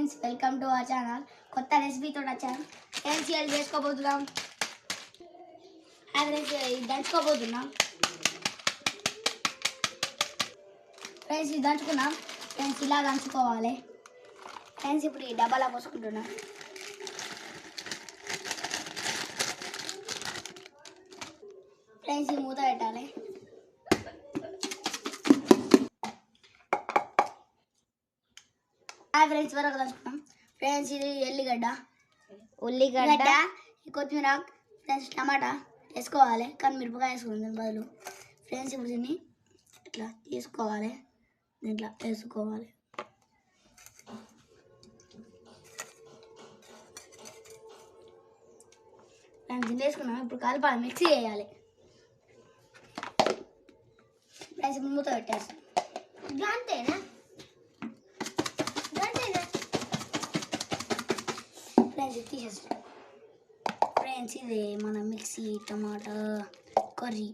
Friends, welcome to our channel. కొత్త రెసిపీతో వచ్చాను. ఫ్రెండ్స్, ఇవాళ చేసుకోబోతున్నాం. దంచుకోబోతున్నాం. ఫ్రెండ్స్, ఇది దంచుకున్నాం. ఫ్రెండ్స్, ఇలా దంచుకోవాలి. ఫ్రెండ్స్, ఇప్పుడు ఈ డబ్బాలో పోసుకుంటున్నాం. ఫ్రెండ్స్, ఈ మూత పెట్టాలి. ఫ్రెండ్స్, వరకు దంచుకున్నాం. ఫ్రెండ్స్, ఇది ఉల్లిగడ్డ, కొత్తిమీర, ఫ్రెండ్స్ టమాటా వేసుకోవాలి. కానీ మిరపకాయ వేసుకుందాం బదులు. ఫ్రెండ్స్, ఇప్పుడు దీన్ని ఇట్లా తీసుకోవాలి, దీంట్లో వేసుకోవాలి. ఫ్రెండ్స్, దీన్ని వేసుకున్నాం. ఇప్పుడు కలపాలి, మిక్సీ చేయాలి. ఫ్రెండ్స్, ఇప్పుడు మూత పెట్టేస్తాం. అంతేనా? ఫ్రెండ్స్, తీసేస్తాం. ఫ్రెండ్స్, ఇది మన మిక్సీ టమాటా కర్రీ.